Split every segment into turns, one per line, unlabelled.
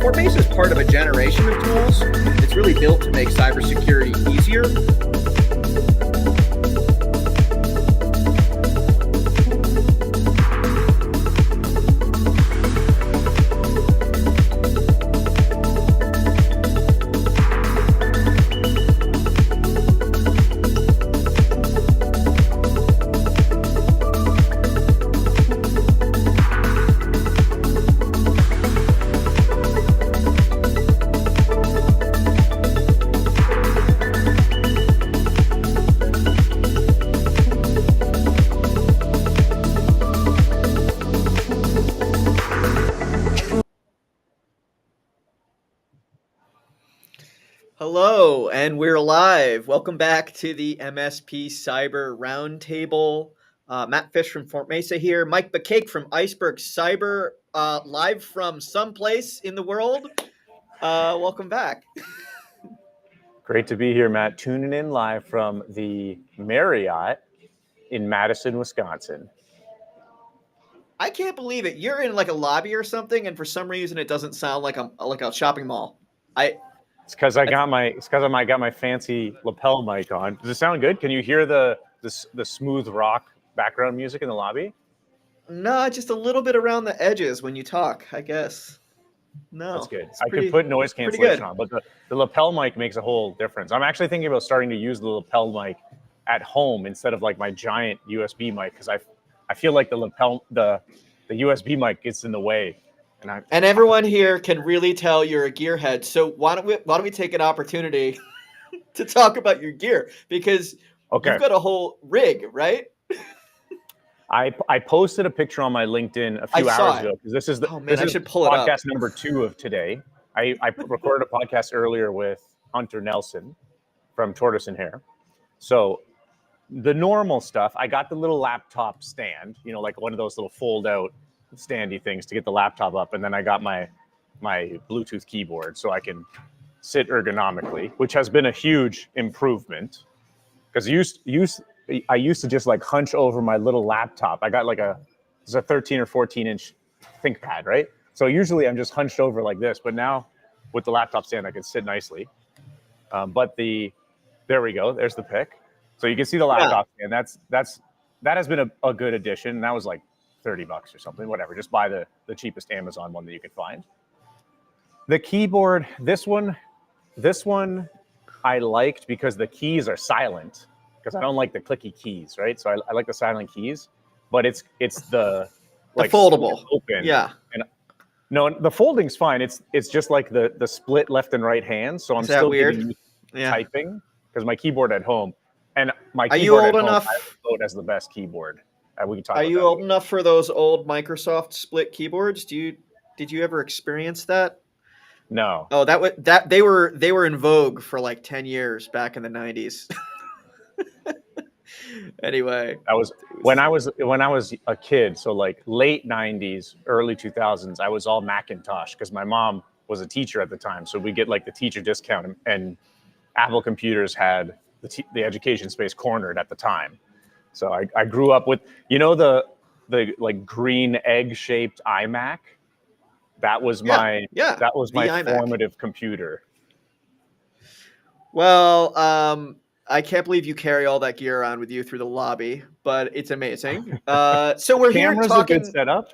Fortbase is part of a generation of tools. It's really built to make cybersecurity easier. Hello, and we're live. Welcome back to the MSP Cyber Roundtable. Matt Fish from Fort Mesa here. Mike Bakaic from Iceberg Cyber, live from someplace in the world. Welcome back.
Great to be here, Matt. Tuning in live from the Marriott in Madison, Wisconsin.
I can't believe it. You're in like a lobby or something, and for some reason it doesn't sound like a shopping mall.
It's because I got my fancy lapel mic on. Does it sound good? Can you hear the smooth rock background music in the lobby?
No, just a little bit around the edges when you talk, I guess. No,
that's good. I could put noise cancellation on, but the lapel mic makes a whole difference. I'm actually thinking about starting to use the lapel mic at home instead of like my giant USB mic, because I feel like the USB mic gets in the way.
And everyone here can really tell you're a gearhead. So why don't we take an opportunity to talk about your gear, because you've got a whole rig, right?
I posted a picture on my LinkedIn a few hours ago, because this is podcast number 2 of today. I recorded a podcast earlier with Hunter Nelson from Tortoise and Hare. So the normal stuff, I got the little laptop stand, like one of those little fold out standy things to get the laptop up, and then I got my Bluetooth keyboard so I can sit ergonomically, which has been a huge improvement, because I used to just like hunch over my little laptop. I got it's a 13 or 14 inch ThinkPad, right? So usually I'm just hunched over like this, but now with the laptop stand I can sit nicely. There we go. There's the pic. So you can see the laptop stand. That has been a good addition. That was like $30 or something, whatever. Just buy the cheapest Amazon one that you can find. The keyboard, this one I liked because the keys are silent, because I don't like the clicky keys, right? So I like the silent keys, but it's the
foldable
open.
Yeah.
And no, the folding's fine. It's just like the split left and right hand. So I'm still
weird?
Typing, because my keyboard at home, and my
Are
keyboard
you old
at home,
enough?
I vote as the best keyboard. We can talk
Are
about
you
that
old
later.
enough for those old Microsoft split keyboards? Did you ever experience that?
No.
Oh, they were in vogue for like 10 years back in the 90s. Anyway,
that was when I was a kid, so like late 90s, early 2000s. I was all Macintosh because my mom was a teacher at the time, so we get like the teacher discount, and Apple computers had the education space cornered at the time. So I grew up with the like green egg shaped iMac. That was my formative computer.
Well, I can't believe you carry all that gear around with you through the lobby, but it's amazing. So we're here talking.
Camera's a good setup.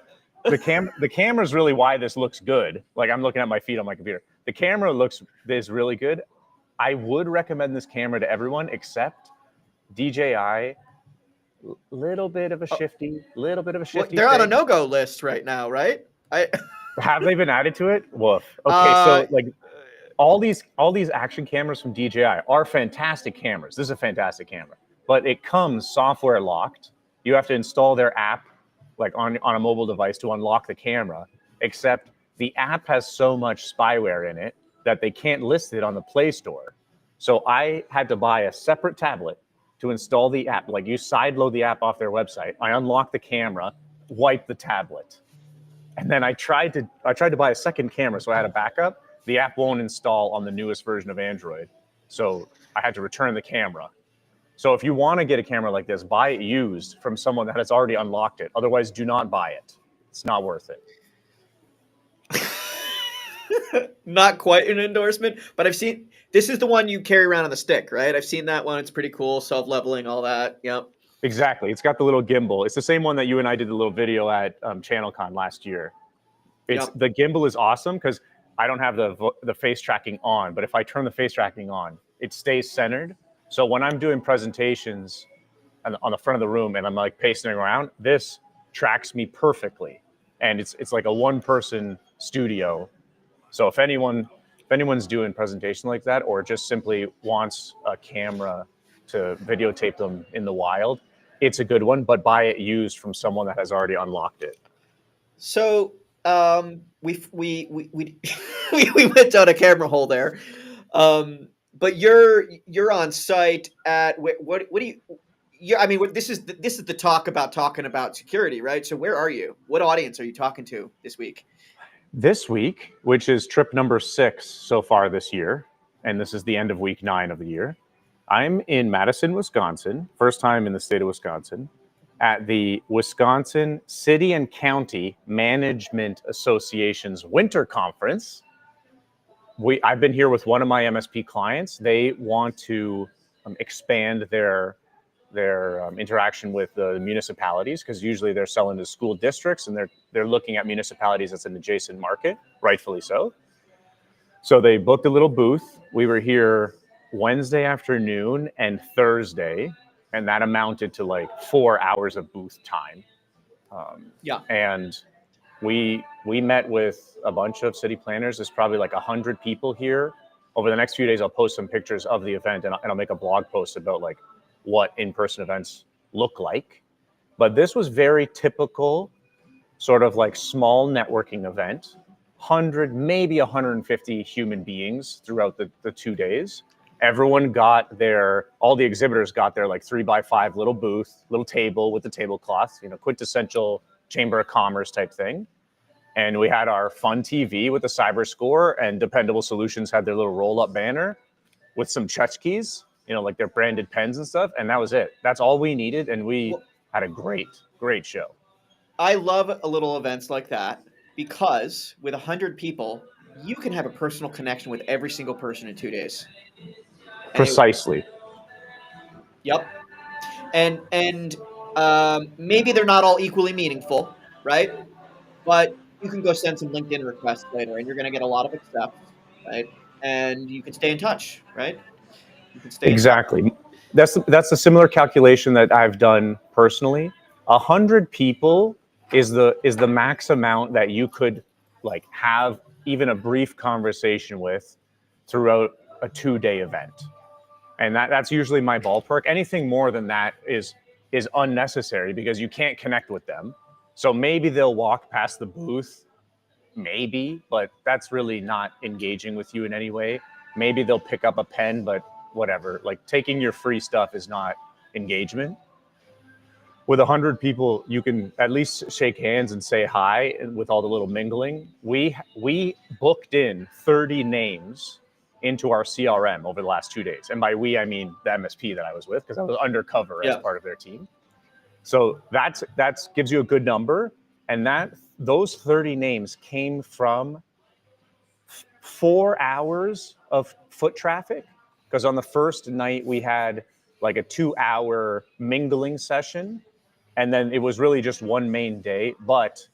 The camera's really why this looks good. Like, I'm looking at my feet on my computer. The camera is really good. I would recommend this camera to everyone except DJI. Little bit of a shifty.
Well, they're on a no-go list right now, right?
Have they been added to it? Woof. Okay, so like all these action cameras from DJI are fantastic cameras. This is a fantastic camera, but it comes software locked. You have to install their app like on a mobile device to unlock the camera, except the app has so much spyware in it that they can't list it on the Play Store. So I had to buy a separate tablet to install the app. Like, you sideload the app off their website. I unlocked the camera, wiped the tablet. And then I tried to buy a second camera, so I had a backup. The app won't install on the newest version of Android. So I had to return the camera. So if you want to get a camera like this, buy it used from someone that has already unlocked it. Otherwise, do not buy it. It's not worth it.
Not quite an endorsement, but I've seen this is the one you carry around on the stick, right? I've seen that one. It's pretty cool, self-leveling, all that. Yep.
Exactly. It's got the little gimbal. It's the same one that you and I did the little video at ChannelCon last year. It's
Yep.
the gimbal is awesome because I don't have the face tracking on, but if I turn the face tracking on, it stays centered. So when I'm doing presentations on the front of the room and I'm like pacing around, this tracks me perfectly, and it's like a one person studio. So if anyone's doing presentation like that, or just simply wants a camera to videotape them in the wild, it's a good one. But buy it used from someone that has already unlocked it.
So we we went down a camera hole there. But you're on site at what do you? Yeah, I mean, this is the talk about talking about security, right? So where are you? What audience are you talking to this week?
This week, which is trip number 6 so far this year, and this is the end of week 9 of the year, I'm in Madison, Wisconsin, first time in the state of Wisconsin, at the Wisconsin City and County Management Association's Winter Conference. I've been here with one of my MSP clients. They want to expand their interaction with the municipalities, because usually they're selling to school districts and they're looking at municipalities as an adjacent market, rightfully so. So they booked a little booth. We were here Wednesday afternoon and Thursday, and that amounted to like 4 hours of booth time.
Yeah.
And we met with a bunch of city planners. There's probably like 100 people here. Over the next few days, I'll post some pictures of the event, and I'll make a blog post about like what in-person events look like. But this was very typical, sort of like small networking event. 100, maybe 150 human beings throughout the 2 days. Everyone got all the exhibitors got their like 3x5 little booth, little table with the tablecloth, quintessential Chamber of Commerce type thing. And we had our fun TV with the cyber score, and Dependable Solutions had their little roll-up banner with some tchotchkes, like their branded pens and stuff. And that was it. That's all we needed. And we had a great show.
I love a little events like that because with 100 people, you can have a personal connection with every single person in 2 days.
Precisely.
Yep. And maybe they're not all equally meaningful, right? But you can go send some LinkedIn requests later, and you're going to get a lot of accepts, right? And you can stay in touch, right? You can stay in touch.
Exactly. That's a similar calculation that I've done personally. 100 people is the max amount that you could like have even a brief conversation with throughout a 2-day event. And that's usually my ballpark. Anything more than that is unnecessary because you can't connect with them. So maybe they'll walk past the booth, maybe, but that's really not engaging with you in any way. Maybe they'll pick up a pen, but whatever. Like taking your free stuff is not engagement. With 100 people, you can at least shake hands and say hi, and with all the little mingling. We booked in 30 names into our CRM over the last 2 days. And by we, I mean the MSP that I was with, because I was undercover as part of their team. So that gives you a good number. And those 30 names came from 4 hours of foot traffic. Because on the first night, we had like a 2-hour mingling session. And then it was really just one main day. But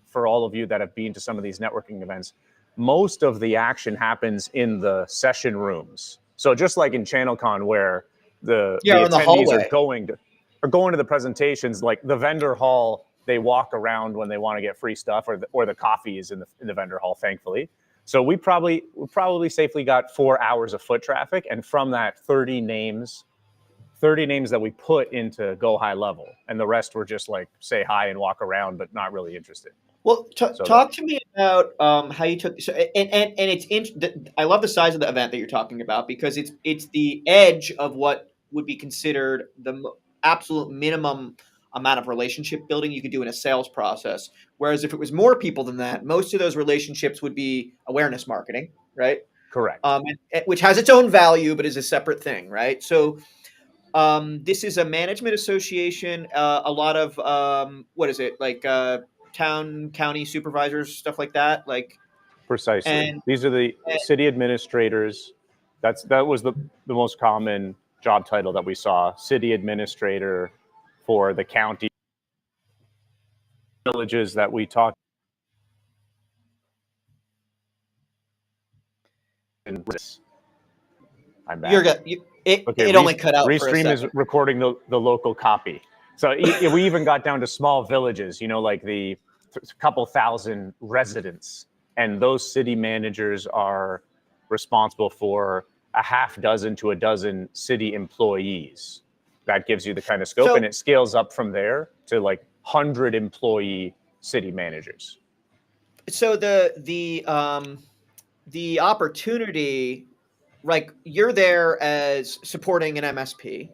for all of you that have been to some of these networking events, most of the action happens in the session rooms. So just like in ChannelCon, where the attendees are going to the presentations, like the vendor hall, they walk around when they want to get free stuff, or the coffee is in the vendor hall, thankfully. So we probably safely got 4 hours of foot traffic, and from that 30 names that we put into Go High Level, and the rest were just like say hi and walk around, but not really interested.
Well, talk to me about how you took. So, and I love the size of the event that you're talking about because it's the edge of what would be considered the absolute minimum amount of relationship building you could do in a sales process. Whereas if it was more people than that, most of those relationships would be awareness marketing, right?
Correct.
Which has its own value, but is a separate thing, right? So. This is a management association. A lot of what is it like? Town, county supervisors, stuff like that. Like,
Precisely.
And
These are the city administrators. That was the most common job title that we saw: city administrator for the county villages that we talked. I'm back. Okay,
it only cut out for a
Restream is
second.
recording the local copy. So we even got down to small villages, like the couple thousand residents, and those city managers are responsible for a half dozen to a dozen city employees. That gives you the kind of scope, and it scales up from there to like 100 employee city managers.
So the opportunity, like, you're there as supporting an MSP,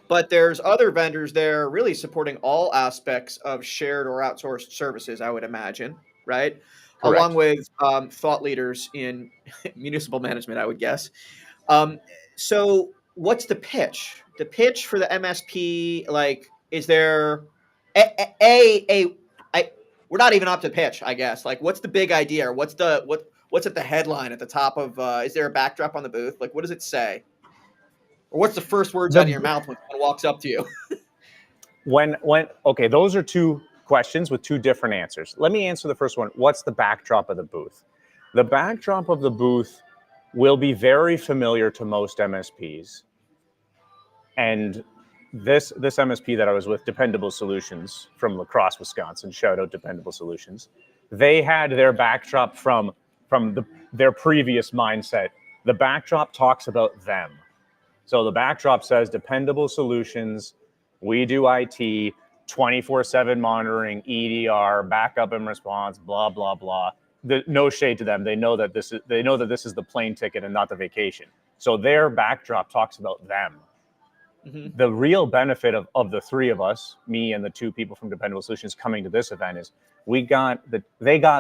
but there's other vendors there really supporting all aspects of shared or outsourced services, I would imagine, right?
Correct.
Along with thought leaders in municipal management, I would guess. So what's the pitch? The pitch for the MSP, like, is there we're not even up to pitch, I guess. Like, what's the big idea? Or what's at the headline at the top of? Is there a backdrop on the booth? Like, what does it say? Or what's the first words out of your mouth when someone walks up to you?
Okay, those are two questions with two different answers. Let me answer the first one. What's the backdrop of the booth? The backdrop of the booth will be very familiar to most MSPs. And this MSP that I was with, Dependable Solutions from La Crosse, Wisconsin, shout out Dependable Solutions, they had their backdrop from their previous mindset. The backdrop talks about them. So the backdrop says Dependable Solutions, we do IT, 24/7 monitoring, EDR, backup and response, blah, blah, blah. No shade to them. They know that this is the plane ticket and not the vacation. So their backdrop talks about them. Mm-hmm. The real benefit of the three of us, me and the two people from Dependable Solutions coming to this event, is they got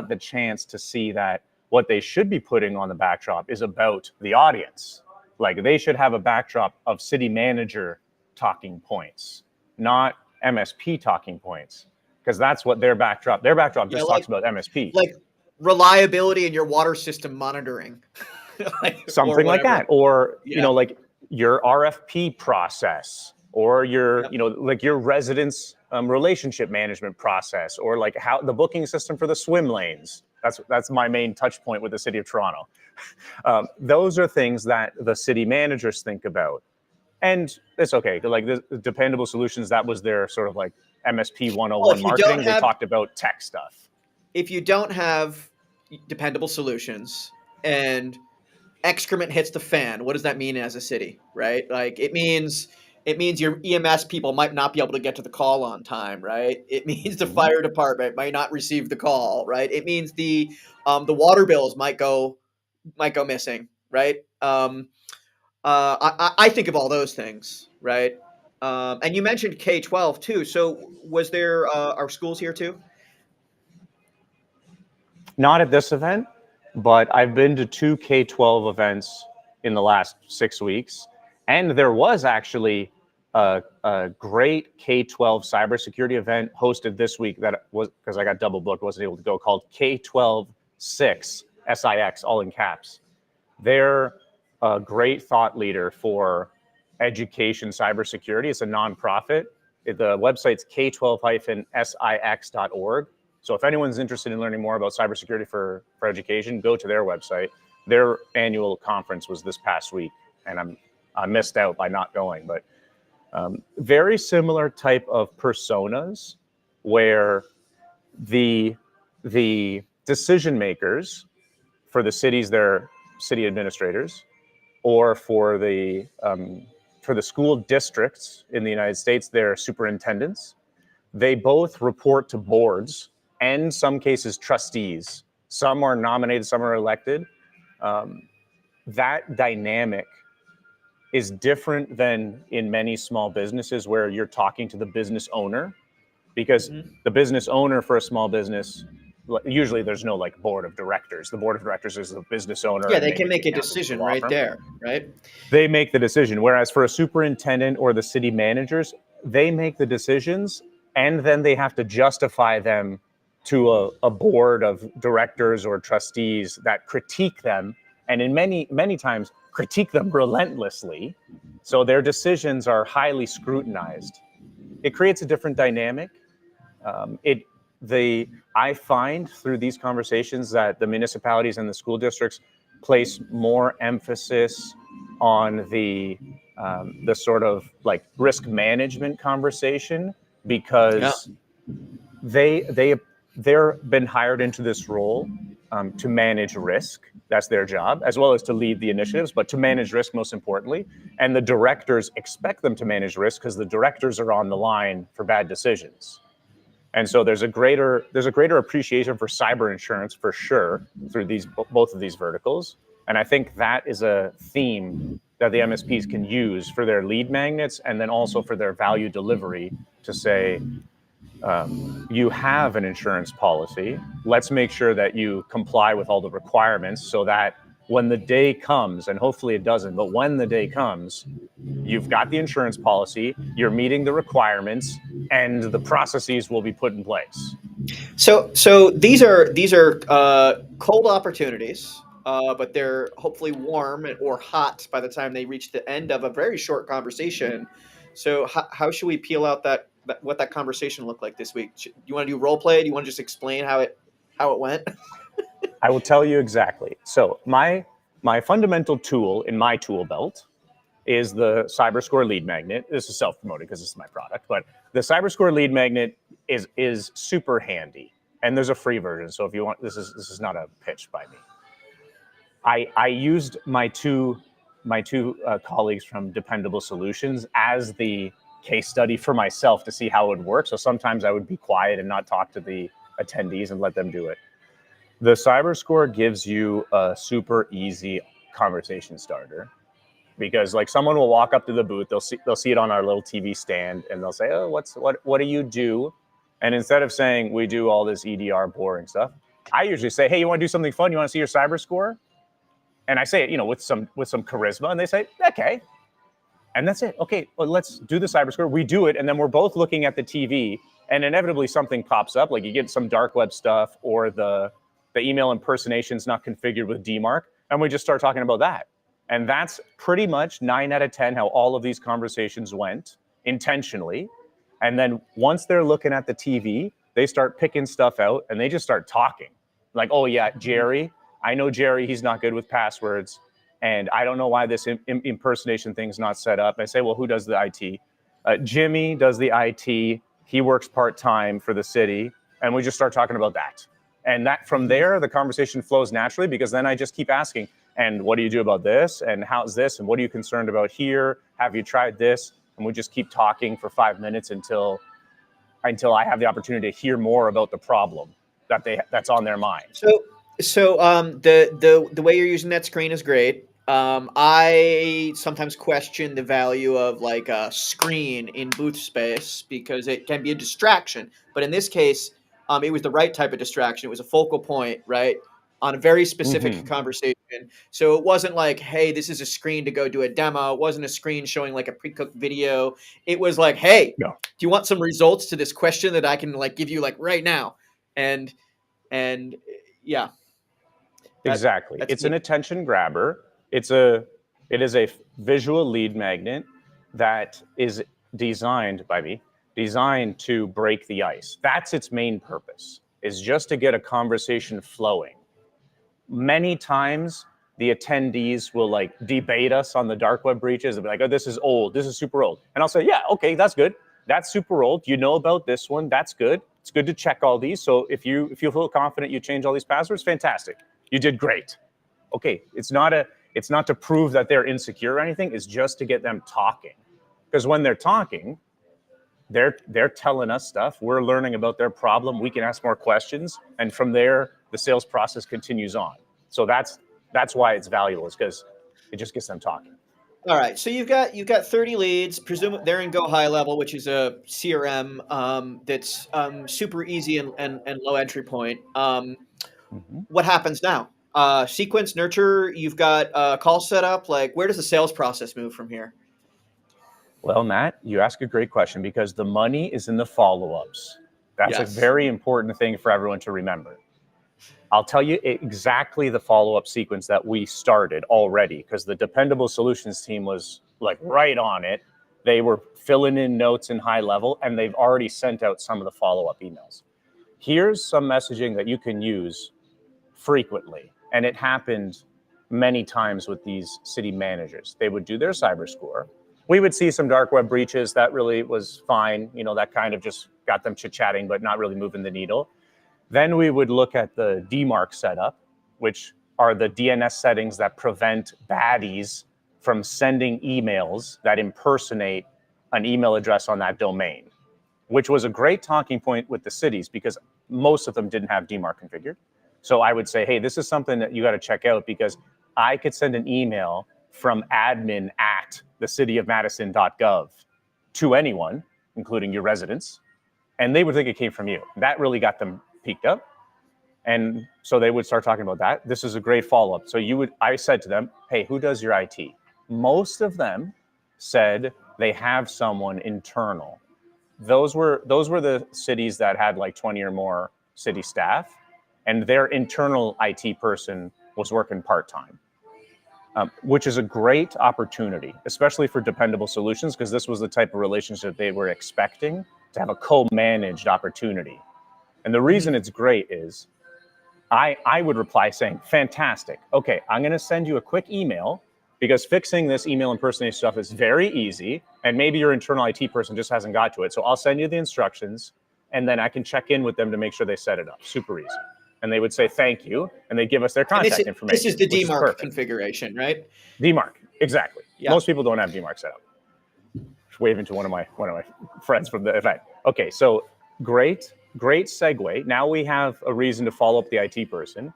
the chance to see that what they should be putting on the backdrop is about the audience. Like, they should have a backdrop of city manager talking points, not MSP talking points, because that's what their backdrop just talks about MSP.
Like reliability in your water system monitoring.
Something like that. Or, like your RFP process, or your, like your residents relationship management process, or like how the booking system for the swim lanes. That's my main touch point with the city of Toronto. Those are things that the city managers think about. And it's okay. Like the Dependable Solutions, that was their sort of like MSP 101 marketing. They talked about tech stuff. If
you don't have Dependable Solutions and excrement hits the fan, what does that mean as a city, right? Like, it means your EMS people might not be able to get to the call on time, right? It means the fire department might not receive the call, right? It means the water bills might go missing, right? I think of all those things, right? And you mentioned K-12 too. So was there are schools here too?
Not at this event, but I've been to 2 K-12 events in the last 6 weeks, and there was actually a great K-12 cybersecurity event hosted this week that was, because I got double booked, wasn't able to go, called K-12 SIX, SIX, all in caps. They're a great thought leader for education cybersecurity. It's a nonprofit. The website's k12-six.org. So if anyone's interested in learning more about cybersecurity for education, go to their website. Their annual conference was this past week, and I missed out by not going. But very similar type of personas, where the decision makers for the cities, they're city administrators, or for the school districts in the United States, they're superintendents. They both report to boards, and some cases trustees. Some are nominated, some are elected. That dynamic is different than in many small businesses, where you're talking to the business owner, because the business owner for a small business, usually there's no like board of directors. The board of directors is the business owner.
Yeah, they can make a decision right there, right?
They make the decision. Whereas for a superintendent or the city managers, they make the decisions, and then they have to justify them to a board of directors or trustees that critique them, and in many times critique them relentlessly. So their decisions are highly scrutinized. It creates a different dynamic. I find through these conversations that the municipalities and the school districts place more emphasis on the sort of like risk management conversation, because they're been hired into this role to manage risk. That's their job, as well as to lead the initiatives, but to manage risk most importantly. And the directors expect them to manage risk because the directors are on the line for bad decisions. And so there's a greater appreciation for cyber insurance for sure through both of these verticals. And I think that is a theme that the MSPs can use for their lead magnets, and then also for their value delivery, to say, you have an insurance policy. Let's make sure that you comply with all the requirements, so that when the day comes, and hopefully it doesn't, but when the day comes, you've got the insurance policy, you're meeting the requirements, and the processes will be put in place.
So these are cold opportunities, but they're hopefully warm or hot by the time they reach the end of a very short conversation. So how should we peel out what that conversation looked like this week? Do you want to do role play? Do you want to just explain how it went?
I will tell you exactly. So my fundamental tool in my tool belt is the CyberScore lead magnet. This is self-promoted because this is my product, but the CyberScore lead magnet is super handy, and there's a free version. So if you want, this is not a pitch by me. I used my two colleagues from Dependable Solutions as the case study for myself to see how it would work. So sometimes I would be quiet and not talk to the attendees and let them do it. The CyberScore gives you a super easy conversation starter, because like someone will walk up to the booth, they'll see it on our little TV stand, and they'll say, "Oh, what do you do?" And instead of saying we do all this EDR boring stuff, I usually say, "Hey, you want to do something fun? You want to see your CyberScore?" And I say it, with some charisma, and they say, "Okay." And that's it. Okay, well, let's do the CyberScore. We do it, and then we're both looking at the TV, and inevitably something pops up, like you get some dark web stuff, or the email impersonation is not configured with DMARC, and we just start talking about that. And that's pretty much 9 out of 10 how all of these conversations went, intentionally. And then once they're looking at the TV, they start picking stuff out, and they just start talking. Like, "Oh yeah, Jerry, I know Jerry, he's not good with passwords, and I don't know why this impersonation thing's not set up." I say, "Well, who does the IT?" Jimmy does the IT. He works part-time for the city. And we just start talking about that. And that from there, the conversation flows naturally, because then I just keep asking, "And what do you do about this? And how's this? And what are you concerned about here? Have you tried this?" And we just keep talking for 5 minutes until I have the opportunity to hear more about the problem that's on their mind.
So the way you're using that screen is great. I sometimes question the value of like a screen in booth space, because it can be a distraction. But in this case, it was the right type of distraction. It was a focal point, right, on a very specific conversation. So it wasn't like, "Hey, this is a screen to go do a demo." It wasn't a screen showing like a pre-cooked video. It was like, "Hey,
No.
do you want some results to this question that I can like give you like right now?" And yeah.
Exactly.
That's
It's
neat.
an attention grabber. It is a visual lead magnet that is designed to break the ice. That's its main purpose, is just to get a conversation flowing. Many times the attendees will like debate us on the dark web breaches. They'll be like, "Oh, this is old. This is super old." And I'll say, "Yeah, okay, that's good. That's super old. You know about this one. That's good. It's good to check all these. So if you feel confident you change all these passwords, fantastic. You did great." Okay, it's not to prove that they're insecure or anything. It's just to get them talking. Because when they're talking, they're telling us stuff. We're learning about their problem. We can ask more questions, and from there, the sales process continues on. So that's why it's valuable, is because it just gets them talking.
All right. So you've got 30 leads. Presumably they're in Go High Level, which is a CRM that's super easy and low entry point. What happens now? Sequence, nurture. You've got a call set up. Like, where does the sales process move from here?
Well, Matt, you ask a great question, because the money is in the follow-ups. That's a very important thing for everyone to remember. I'll tell you exactly the follow-up sequence that we started already, because the Dependable Solutions team was like right on it. They were filling in notes in high level, and they've already sent out some of the follow-up emails. Here's some messaging that you can use frequently, and it happened many times with these city managers. They would do their cyber score. We would see some dark web breaches. That really was fine. You know, that kind of just got them chit-chatting, but not really moving the needle. Then we would look at the DMARC setup, which are the DNS settings that prevent baddies from sending emails that impersonate an email address on that domain, which was a great talking point with the cities because most of them didn't have DMARC configured. So I would say, hey, this is something that you got to check out, because I could send an email from admin@thecityofmadison.gov to anyone, including your residents, and they would think it came from you. That really got them peaked up. And so they would start talking about that. This is a great follow-up. So I said to them, hey, who does your IT? Most of them said they have someone internal. Those were the cities that had like 20 or more city staff, and their internal IT person was working part-time, which is a great opportunity, especially for Dependable Solutions, because this was the type of relationship they were expecting, to have a co-managed opportunity. And the reason it's great is I would reply saying, fantastic. Okay, I'm going to send you a quick email, because fixing this email impersonation stuff is very easy. And maybe your internal IT person just hasn't got to it. So I'll send you the instructions, and then I can check in with them to make sure they set it up. Super easy. And they would say, thank you. And they give us their contact information.
This is the DMARC configuration, right?
DMARC, exactly.
Yeah.
Most people don't have DMARC set up. Waving to one of my friends from the event. Okay, so great segue. Now we have a reason to follow up the IT person,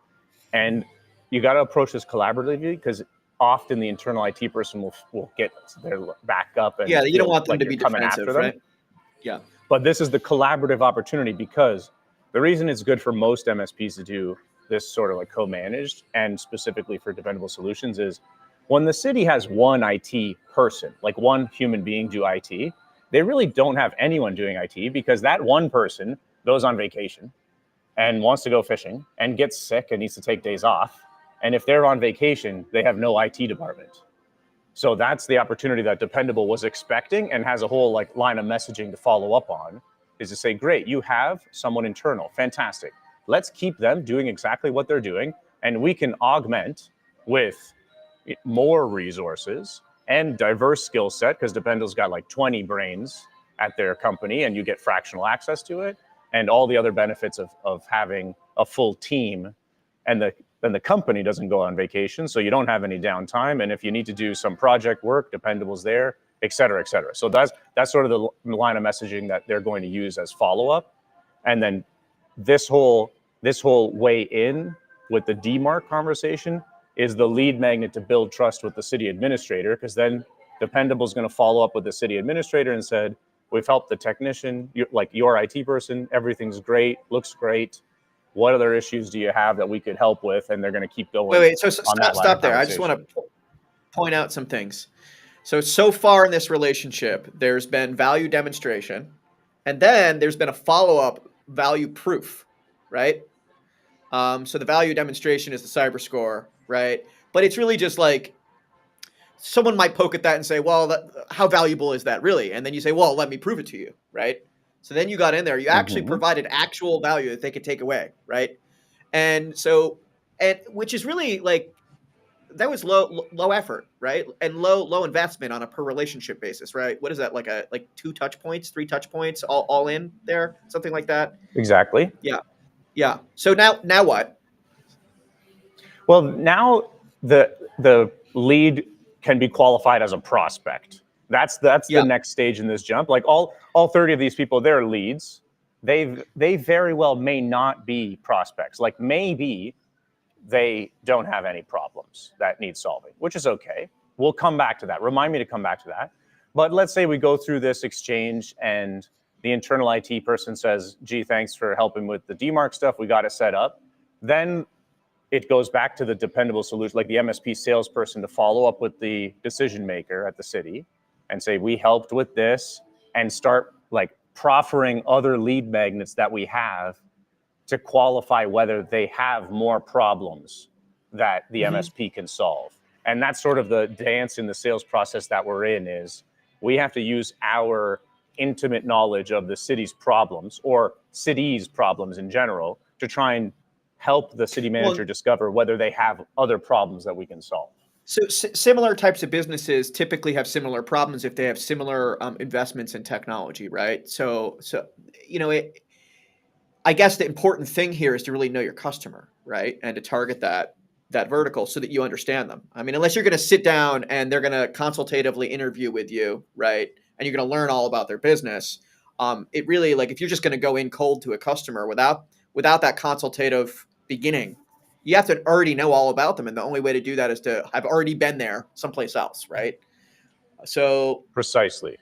and you got to approach this collaboratively, because often the internal IT person will get their back up, and
you don't want them
like
to be defensive, right? Yeah.
But this is the collaborative opportunity, because the reason it's good for most MSPs to do this sort of like co-managed, and specifically for Dependable Solutions, is when the city has one IT person, like one human being do IT, they really don't have anyone doing IT, because that one person goes on vacation and wants to go fishing and gets sick and needs to take days off. And if they're on vacation, they have no IT department. So that's the opportunity that Dependable was expecting, and has a whole like line of messaging to follow up on, is to say, great, you have someone internal, fantastic. Let's keep them doing exactly what they're doing, and we can augment with more resources and diverse skill set, because Dependable's got like 20 brains at their company, and you get fractional access to it, and all the other benefits of having a full team, and then the company doesn't go on vacation, so you don't have any downtime. And if you need to do some project work, Dependable's there, et cetera, et cetera. So that's sort of the line of messaging that they're going to use as follow-up. And then this whole way in with the DMARC conversation is the lead magnet to build trust with the city administrator, because then Dependable's going to follow up with the city administrator and said, we've helped the technician, your IT person, everything's great, looks great. What other issues do you have that we could help with? And they're going to keep going.
Wait. So stop there. I just want to point out some things. So far in this relationship, there's been value demonstration, and then there's been a follow-up value proof, right? So the value demonstration is the cyber score, right? But it's really just like, someone might poke at that and say, well, how valuable is that really? And then you say, well, let me prove it to you, right? So then you got in there, you actually provided actual value that they could take away, right? And which is really like, that was low effort, right? And low investment on a per relationship basis, right? What is that, like 2 touch points, 3 touch points, all in there, something like that?
Exactly.
Yeah. So now what?
Well, now the lead can be qualified as a prospect. That's the next stage in this jump. Like all 30 of these people, they're leads. They very well may not be prospects. Like maybe they don't have any problems that need solving, which is okay. We'll come back to that. Remind me to come back to that. But let's say we go through this exchange and the internal IT person says, gee, thanks for helping with the DMARC stuff. We got it set up. Then it goes back to the Dependable Solution, like the MSP salesperson, to follow up with the decision maker at the city and say, we helped with this, and start like proffering other lead magnets that we have to qualify whether they have more problems that the MSP can solve. And that's sort of the dance in the sales process that we're in, is we have to use our intimate knowledge of the city's problems, or cities' problems in general, to try and help the city manager discover whether they have other problems that we can solve.
So similar types of businesses typically have similar problems if they have similar investments in technology, right? So I guess the important thing here is to really know your customer, right? And to target that vertical so that you understand them. I mean, unless you're going to sit down and they're going to consultatively interview with you, right? And you're going to learn all about their business. It really, like, if you're just going to go in cold to a customer without that consultative beginning, you have to already know all about them. And the only way to do that is to have already been there someplace else, right? So
precisely.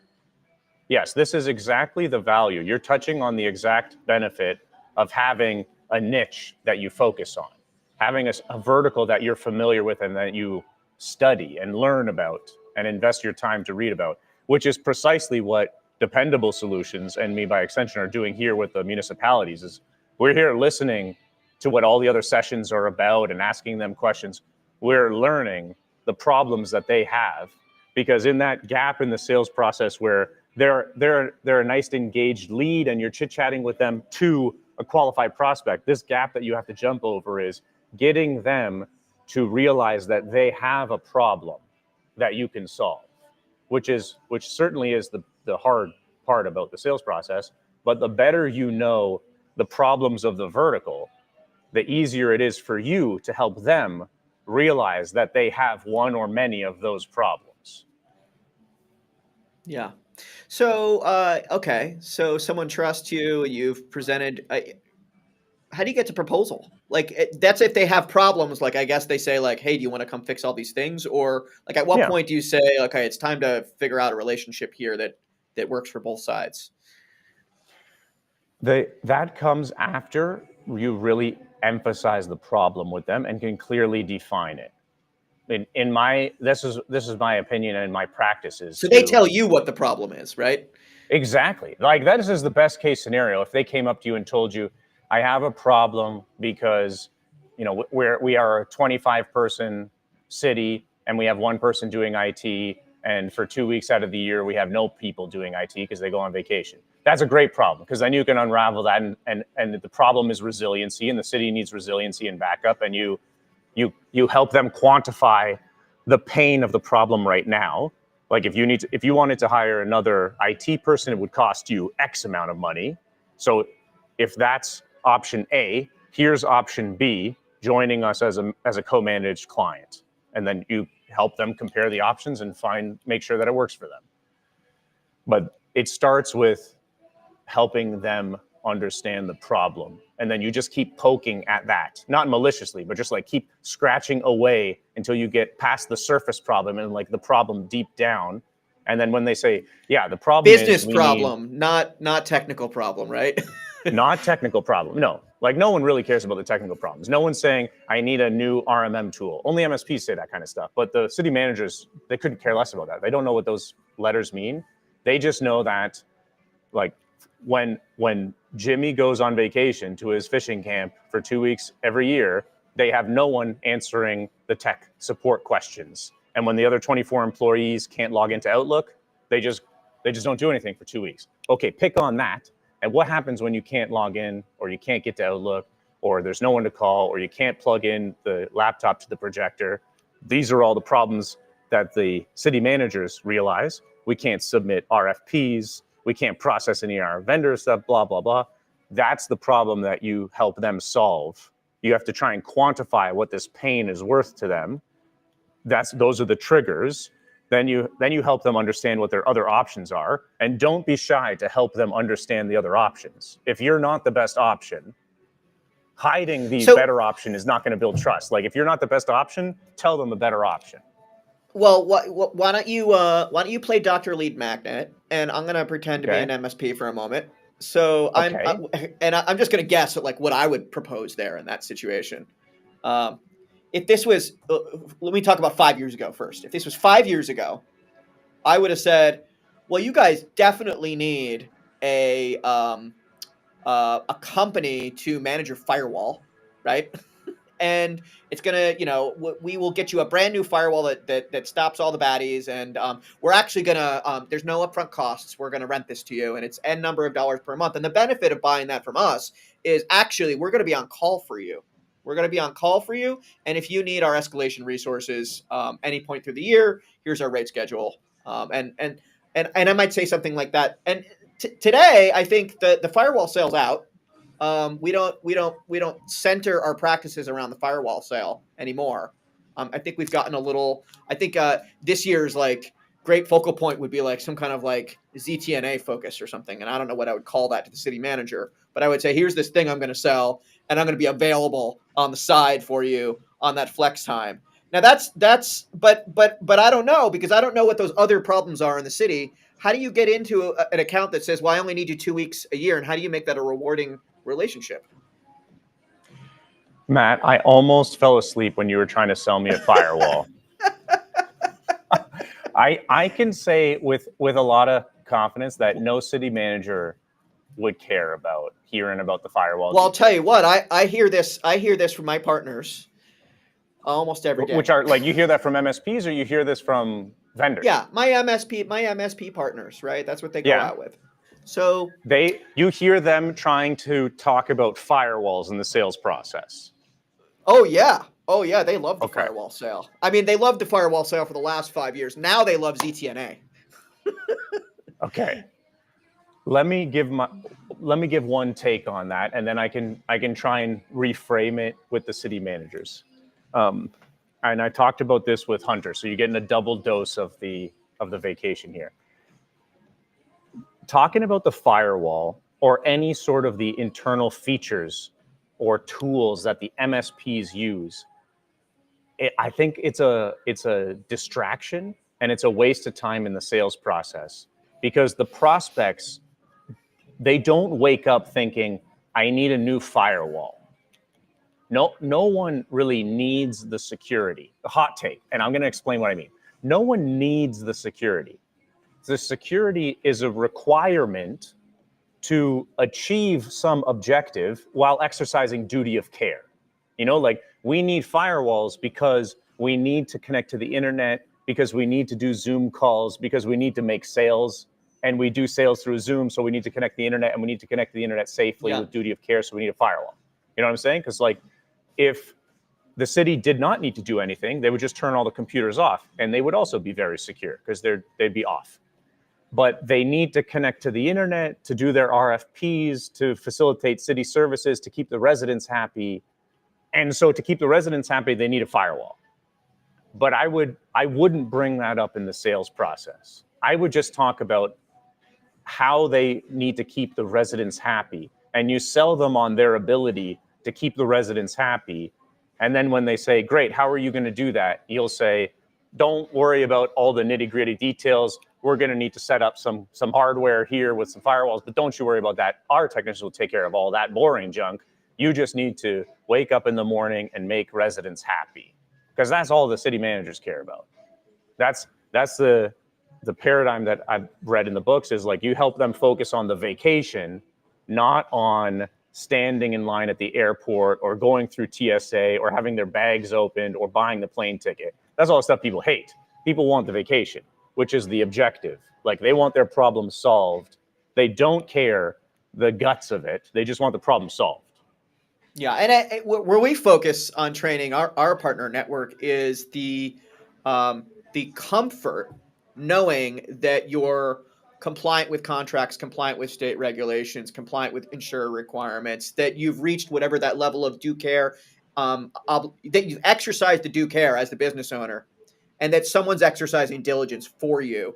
Yes, this is exactly the value. You're touching on the exact benefit of having a niche that you focus on, having a vertical that you're familiar with and that you study and learn about and invest your time to read about, which is precisely what Dependable Solutions, and me by extension, are doing here with the municipalities. Is we're here listening to what all the other sessions are about and asking them questions. We're learning the problems that they have, because in that gap in the sales process where they're a nice engaged lead and you're chit-chatting with them to a qualified prospect, this gap that you have to jump over is getting them to realize that they have a problem that you can solve, which certainly is the hard part about the sales process. But the better you know the problems of the vertical, the easier it is for you to help them realize that they have one or many of those problems.
Yeah. So, okay. So someone trusts you, you've presented. How do you get to proposal? Like, that's if they have problems. Like, I guess they say, like, hey, do you want to come fix all these things? Or, like, at what point do you say, okay, it's time to figure out a relationship here that works for both sides?
That comes after you really emphasize the problem with them and can clearly define it. This is my opinion and my practices.
So they tell you what the problem is, right?
Exactly. Like, that is the best case scenario. If they came up to you and told you, I have a problem because, we are a 25-person city and we have one person doing IT, and for 2 weeks out of the year we have no people doing IT because they go on vacation. That's a great problem, because then you can unravel that, and the problem is resiliency, and the city needs resiliency and backup, and you help them quantify the pain of the problem right now. Like, if you wanted to hire another IT person, it would cost you X amount of money. So if that's option A, here's option B, joining us as a co-managed client. And then you help them compare the options and make sure that it works for them. But it starts with helping them understand the problem. And then you just keep poking at that, not maliciously, but just like keep scratching away until you get past the surface problem and like the problem deep down. And then when they say, yeah, the problem
business problem, not technical problem, right?
Not technical problem. No, like, no one really cares about the technical problems. No one's saying I need a new RMM tool. Only MSPs say that kind of stuff. But the city managers, they couldn't care less about that. They don't know what those letters mean. They just know that, like, when Jimmy goes on vacation to his fishing camp for 2 weeks every year, they have no one answering the tech support questions. And when the other 24 employees can't log into Outlook, they just don't do anything for 2 weeks. Okay, pick on that. And what happens when you can't log in, or you can't get to Outlook, or there's no one to call, or you can't plug in the laptop to the projector? These are all the problems that the city managers realize. We can't submit RFPs. We can't process any of our vendor stuff, blah, blah, blah. That's the problem that you help them solve. You have to try and quantify what this pain is worth to them. Those are the triggers. Then you help them understand what their other options are, and don't be shy to help them understand the other options. If you're not the best option, hiding the better option is not going to build trust. Like, if you're not the best option, tell them the better option.
Well, why don't you play Dr. Lead Magnet, and I'm going to pretend to be an MSP for a moment. So I'm just going to guess at, like, what I would propose there in that situation. If this was, let me talk about 5 years ago first. If this was 5 years ago, I would have said, well, you guys definitely need a company to manage your firewall, right? And it's gonna, we will get you a brand new firewall that stops all the baddies, and we're actually gonna, there's no upfront costs. We're gonna rent this to you, and it's N number of dollars per month. And the benefit of buying that from us is actually we're gonna be on call for you. We're gonna be on call for you, and if you need our escalation resources any point through the year, here's our rate schedule. And I might say something like that. And today, I think the firewall sale's out. We don't center our practices around the firewall sale anymore. I think we've gotten a little. I think this year's like great focal point would be like some kind of like ZTNA focus or something, and I don't know what I would call that to the city manager, but I would say here's this thing I'm going to sell, and I'm going to be available on the side for you on that flex time. Now but I don't know, because I don't know what those other problems are in the city. How do you get into an account that says, well, I only need you 2 weeks a year, and how do you make that a rewarding relationship?
Matt, I almost fell asleep when you were trying to sell me a firewall. I can say with a lot of confidence that no city manager would care about hearing about the firewall.
Well, I'll tell you what, I hear this from my partners almost every day.
Which are like, you hear that from MSPs, or you hear this from vendors?
Yeah, my MSP partners, right? That's what they go out with. So
you hear them trying to talk about firewalls in the sales process.
Oh yeah, they love the firewall sale. I mean, they loved the firewall sale for the last 5 years. Now they love ZTNA.
Okay. Let me give one take on that, and then I can try and reframe it with the city managers. And I talked about this with Hunter, so you're getting a double dose of the vacation here. Talking about the firewall or any sort of the internal features or tools that the MSPs use, I think it's a distraction, and it's a waste of time in the sales process, because the prospects, they don't wake up thinking, I need a new firewall. No one really needs the security. Hot take, and I'm going to explain what I mean. No one needs the security. The security is a requirement to achieve some objective while exercising duty of care. Like, we need firewalls because we need to connect to the internet, because we need to do Zoom calls, because we need to make sales, and we do sales through Zoom, so we need to connect the internet, and we need to connect the internet safely with duty of care, so we need a firewall. You know what I'm saying? Because like, if the city did not need to do anything, they would just turn all the computers off, and they would also be very secure because they'd be off. But they need to connect to the internet, to do their RFPs, to facilitate city services, to keep the residents happy. And so to keep the residents happy, they need a firewall. But I wouldn't bring that up in the sales process. I would just talk about how they need to keep the residents happy. And you sell them on their ability to keep the residents happy. And then when they say, great, how are you going to do that? You'll say, don't worry about all the nitty-gritty details. We're going to need to set up some hardware here with some firewalls, but don't you worry about that. Our technicians will take care of all that boring junk. You just need to wake up in the morning and make residents happy, because that's all the city managers care about. That's the paradigm that I've read in the books, is like, you help them focus on the vacation, not on standing in line at the airport or going through TSA or having their bags opened or buying the plane ticket. That's all the stuff people hate. People want the vacation, which is the objective. Like, they want their problem solved. They don't care the guts of it. They just want the problem solved.
Yeah, and where we focus on training our partner network is the comfort knowing that you're compliant with contracts, compliant with state regulations, compliant with insurer requirements, that you've reached whatever that level of due care, that you've exercised the due care as the business owner, and that someone's exercising diligence for you,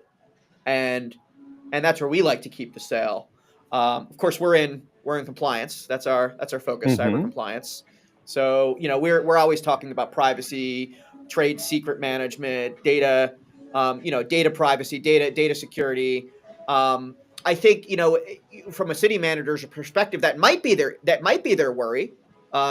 and that's where we like to keep the sale. Of course, we're in compliance. That's our focus, cyber compliance. So we're always talking about privacy, trade secret management, data, data privacy, data security. I think from a city manager's perspective, that might be their worry,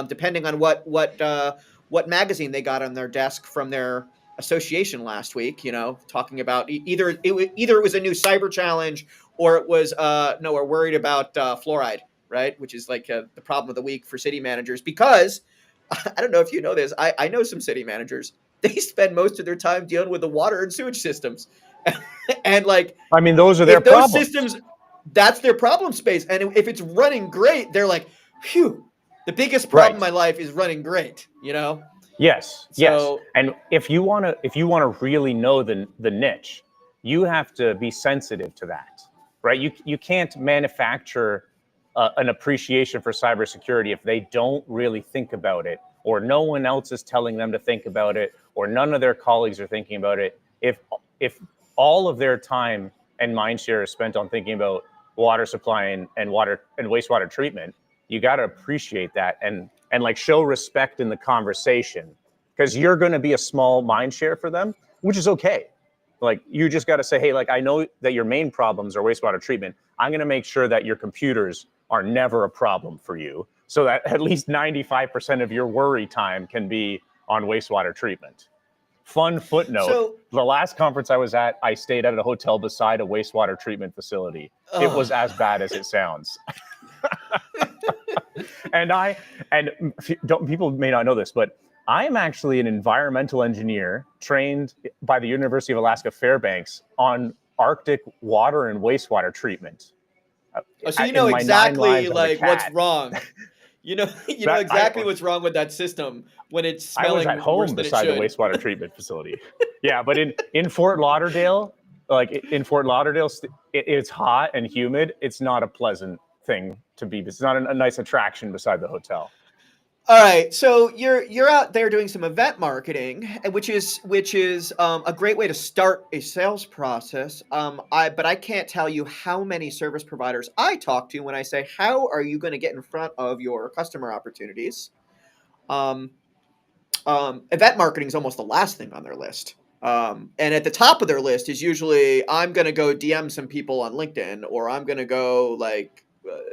depending on what magazine they got on their desk from their association last week. Talking about either it was a new cyber challenge, or it was no, we're worried about fluoride, right? Which is like the problem of the week for city managers, because I don't know if you know this. I know some city managers. They spend most of their time dealing with the water and sewage systems, and like,
I mean, those are their
if those
problems.
systems, that's their problem space, and if it's running great, they're like, phew. The biggest problem
Right.
in my life is running great.
Yes. Yes.
So
And if you want to really know the niche, you have to be sensitive to that, right? You can't manufacture an appreciation for cybersecurity if they don't really think about it, or no one else is telling them to think about it, or none of their colleagues are thinking about it. If all of their time and mind share is spent on thinking about water supply and water and wastewater treatment, you got to appreciate that and like show respect in the conversation, because you're going to be a small mind share for them, which is okay. Like, you just got to say, hey, like, I know that your main problems are wastewater treatment. I'm going to make sure that your computers are never a problem for you, so that at least 95% of your worry time can be on wastewater treatment. Fun footnote, the last conference I was at, I stayed at a hotel beside a wastewater treatment facility. It was as bad as it sounds. People may not know this, but I am actually an environmental engineer trained by the University of Alaska Fairbanks on Arctic water and wastewater treatment.
So you know exactly like what's wrong. You know exactly what's wrong with that system when it's smelling worse than it should.
I was at home beside the wastewater treatment facility. Yeah, but in Fort Lauderdale, it's hot and humid. It's not a pleasant thing to be. It's not a nice attraction beside the hotel.
All right, so you're out there doing some event marketing, which is a great way to start a sales process. But I can't tell you how many service providers I talk to when I say, how are you going to get in front of your customer opportunities? Event marketing is almost the last thing on their list. And at the top of their list is usually, I'm going to go DM some people on LinkedIn, or I'm going to go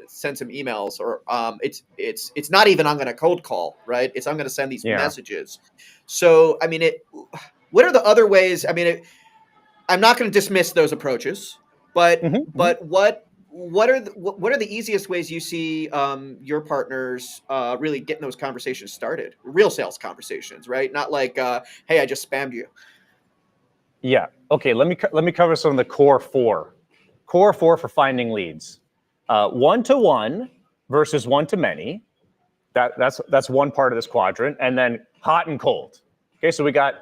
send some emails, or it's not even I'm going to cold call, right? It's I'm going to send these messages. So I mean, what are the other ways? I mean, I'm not going to dismiss those approaches, but what are the easiest ways you see your partners really getting those conversations started? Real sales conversations, right? Not like, hey, I just spammed you.
Yeah. Okay. Let me cover some of the core four for finding leads. One-to-one versus one-to-many. That's one part of this quadrant. And then hot and cold. Okay, so we got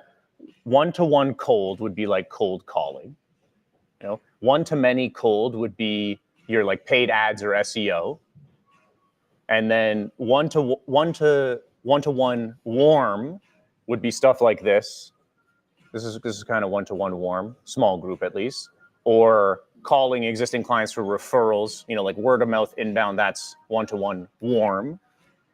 one-to-one cold would be like cold calling. One-to-many cold would be your like paid ads or SEO. And then one-to-one warm would be stuff like this. This is kind of one-to-one warm, small group at least, or calling existing clients for referrals, like word of mouth inbound, that's one-to-one warm.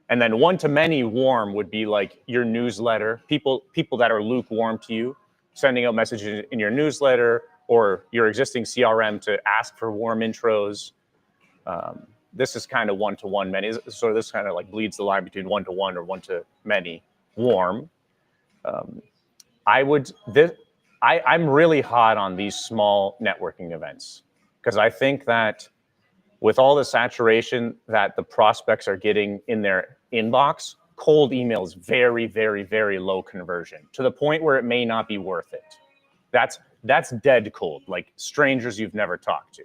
And then one-to-many warm would be like your newsletter, people that are lukewarm to you, sending out messages in your newsletter or your existing CRM to ask for warm intros. This is kind of one-to-one many. So this kind of like bleeds the line between one-to-one or one-to-many warm. I'm really hot on these small networking events, because I think that with all the saturation that the prospects are getting in their inbox, cold email is very, very, very low conversion, to the point where it may not be worth it. That's dead cold, like strangers you've never talked to.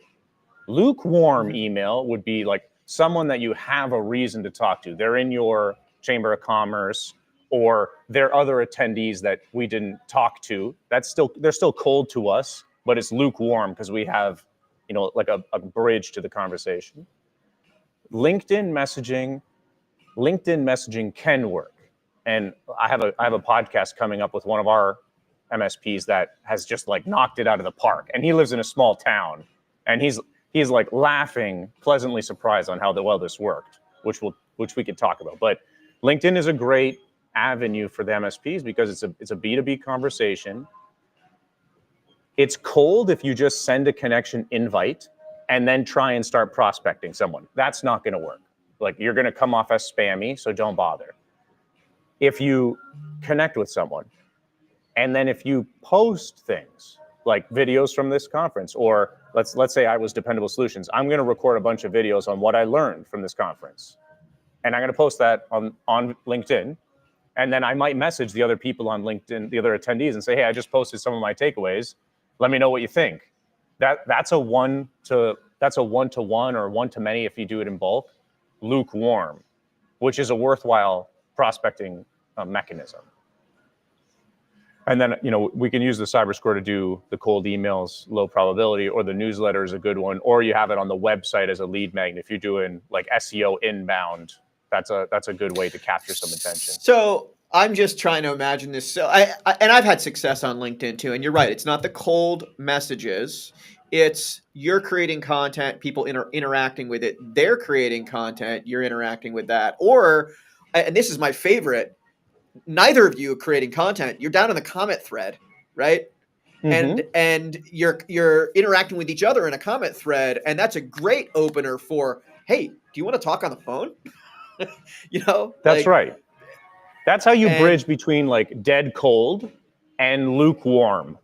Lukewarm email would be like someone that you have a reason to talk to. They're in your Chamber of Commerce, or they're other attendees that we didn't talk to. They're still cold to us, but it's lukewarm because we have, like a bridge to the conversation. LinkedIn messaging can work. And I have a podcast coming up with one of our MSPs that has just like knocked it out of the park. And he lives in a small town, and he's like laughing, pleasantly surprised on how well this worked, which we could talk about. But LinkedIn is a great avenue for the MSPs because it's a B2B conversation. It's cold if you just send a connection invite and then try and start prospecting someone. That's not going to work. Like, you're going to come off as spammy, so don't bother. If you connect with someone, and then if you post things like videos from this conference, or let's say I was Dependable Solutions. I'm going to record a bunch of videos on what I learned from this conference, and I'm going to post that on LinkedIn. And then I might message the other people on LinkedIn, the other attendees, and say, hey, I just posted some of my takeaways. Let me know what you think. That's a one-to-one or one-to-many if you do it in bulk, lukewarm, which is a worthwhile prospecting mechanism. And then, we can use the CyberScore to do the cold emails, low probability, or the newsletter is a good one, or you have it on the website as a lead magnet. If you're doing like SEO inbound, that's a good way to capture some attention.
So I'm just trying to imagine this. So I've had success on LinkedIn too. And you're right. It's not the cold messages. It's you're creating content, people interacting with it. They're creating content, you're interacting with that. Or, and this is my favorite, neither of you are creating content. You're down in the comment thread, right? And you're interacting with each other in a comment thread, and that's a great opener for, hey, do you want to talk on the phone?
That's right. That's how you bridge between like dead cold and lukewarm,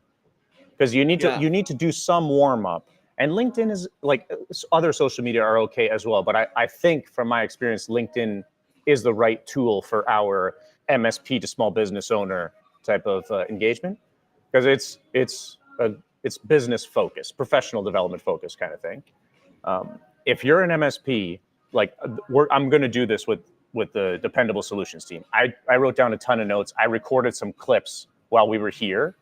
because you need to do some warm up. And LinkedIn is like other social media are okay as well, but I think from my experience, LinkedIn is the right tool for our MSP to small business owner type of engagement, because it's business focused, professional development focused kind of thing. If you're an MSP, like I'm going to do this with the Dependable Solutions team. I wrote down a ton of notes. I recorded some clips while we were here.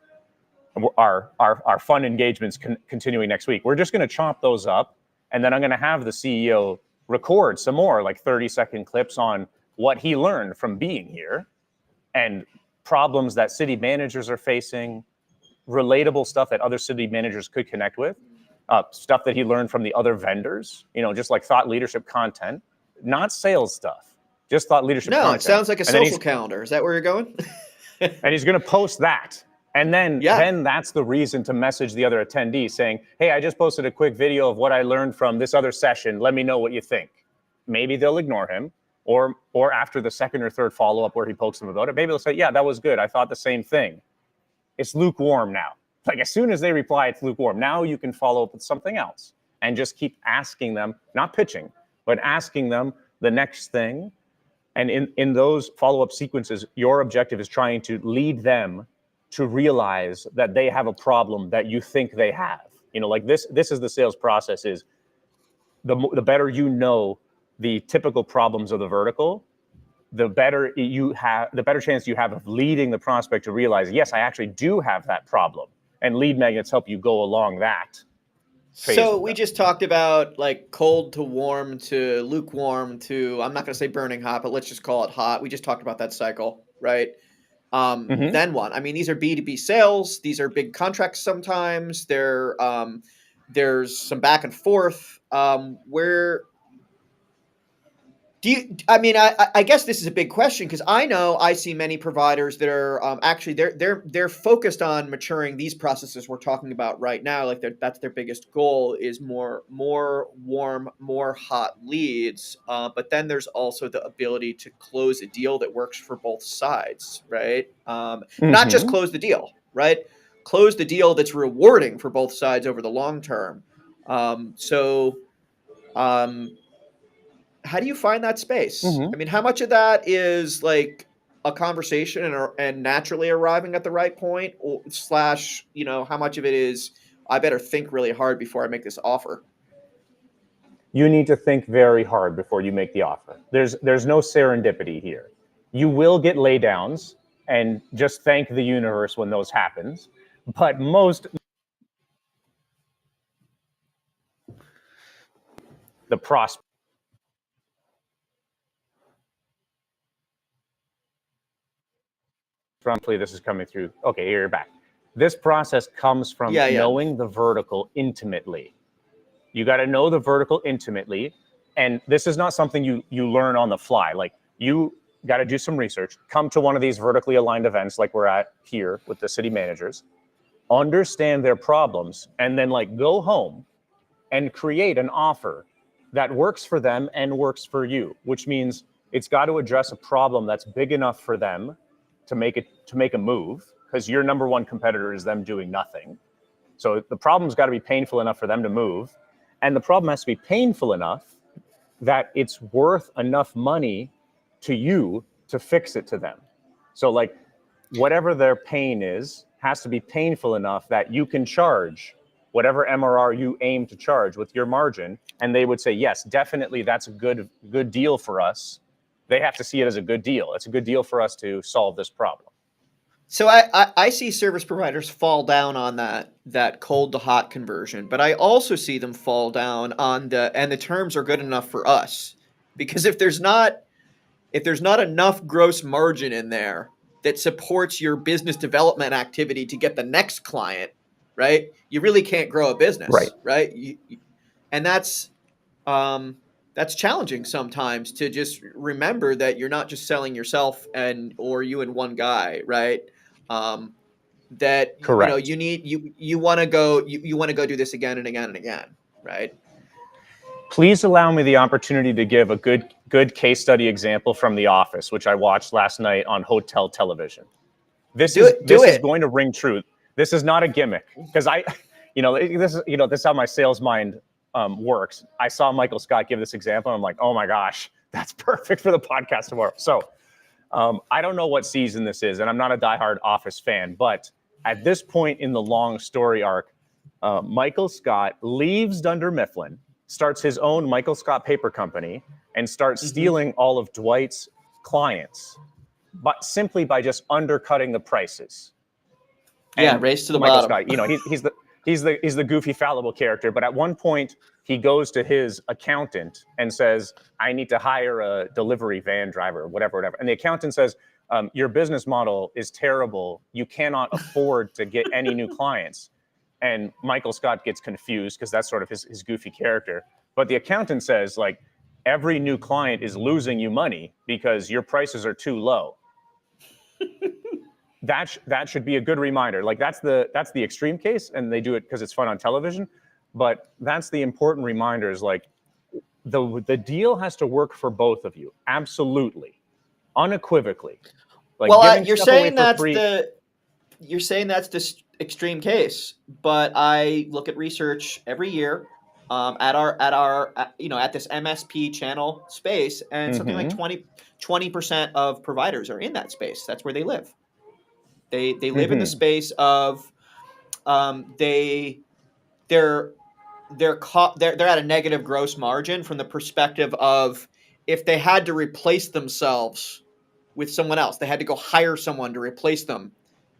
Our fun engagements continuing next week. We're just going to chop those up, and then I'm going to have the CEO record some more like 30-second clips on what he learned from being here and problems that city managers are facing, relatable stuff that other city managers could connect with, stuff that he learned from the other vendors, just like thought leadership content, not sales stuff, just thought leadership content.
No, it sounds like a social calendar. Is that where you're going?
And he's going to post that. And then that's the reason to message the other attendee saying, hey, I just posted a quick video of what I learned from this other session. Let me know what you think. Maybe they'll ignore him. Or after the second or third follow-up where he pokes them about it, maybe they'll say, yeah, that was good. I thought the same thing. It's lukewarm now. Like as soon as they reply, it's lukewarm. Now you can follow up with something else and just keep asking them, not pitching, but asking them the next thing. And in those follow-up sequences, your objective is trying to lead them to realize that they have a problem that you think they have. Like this is the sales process, is the better you know the typical problems of the vertical, the better chance you have of leading the prospect to realize, yes, I actually do have that problem. And lead magnets help you go along that phase.
So we just talked about like cold to warm to lukewarm to, I'm not going to say burning hot, but let's just call it hot. We just talked about that cycle, right? Then what? I mean, these are B2B sales. These are big contracts sometimes. There's some back and forth. Where do you, I guess this is a big question, because I see many providers that are actually they're focused on maturing these processes we're talking about right now. Like that's their biggest goal, is more warm, more hot leads. But then there's also the ability to close a deal that works for both sides, right? Not just close the deal, right? Close the deal that's rewarding for both sides over the long term. How do you find that space? I mean, how much of that is like a conversation and naturally arriving at the right point, or how much of it is, I better think really hard before I make this offer?
You need to think very hard before you make the offer. There's no serendipity here. You will get laydowns, and just thank the universe when those happens. But the prospect. Hopefully this is coming through. Okay, here you're back. This process comes from knowing the vertical intimately. You got to know the vertical intimately. And this is not something you learn on the fly. Like, you got to do some research, come to one of these vertically aligned events like we're at here with the city managers, understand their problems, and then like go home and create an offer that works for them and works for you, which means it's got to address a problem that's big enough for them to make a move, because your number one competitor is them doing nothing. So the problem's got to be painful enough for them to move. And the problem has to be painful enough that it's worth enough money to you to fix it to them. So like whatever their pain is has to be painful enough that you can charge whatever MRR you aim to charge with your margin. And they would say, yes, definitely that's a good deal for us. They have to see it as a good deal. It's a good deal for us to solve this problem.
So I see service providers fall down on that cold to hot conversion, but I also see them fall down on the terms are good enough for us. Because if there's not enough gross margin in there that supports your business development activity to get the next client, right? You really can't grow a business, right? And that's challenging sometimes to just remember that you're not just selling yourself or you and one guy, right? That
Correct.
you want to go do this again and again and again, right?
Please allow me the opportunity to give a good case study example from The Office, which I watched last night on hotel television. This is going to ring true. This is not a gimmick because this is how my sales mind works. I saw Michael Scott give this example. And I'm like, oh my gosh, that's perfect for the podcast tomorrow. So I don't know what season this is, and I'm not a diehard Office fan, but at this point in the long story arc, Michael Scott leaves Dunder Mifflin, starts his own Michael Scott paper company, and starts stealing all of Dwight's clients, but simply by just undercutting the prices.
And race to the
Michael
bottom.
Scott, he's the goofy, fallible character. But at one point, he goes to his accountant and says, "I need to hire a delivery van driver, whatever." And the accountant says, "Your business model is terrible. You cannot afford to get any new clients." And Michael Scott gets confused because that's sort of his goofy character. But the accountant says, like, every new client is losing you money because your prices are too low. That should be a good reminder. Like that's the extreme case, and they do it because it's fun on television. But that's the important reminder is like the deal has to work for both of you. Absolutely. Unequivocally.
Like you're saying that's the extreme case, but I look at research every year at this MSP channel space, and something like 20% of providers are in that space. That's where they live. They live in the space of they're at a negative gross margin from the perspective of if they had to replace themselves with someone else, they had to go hire someone to replace them,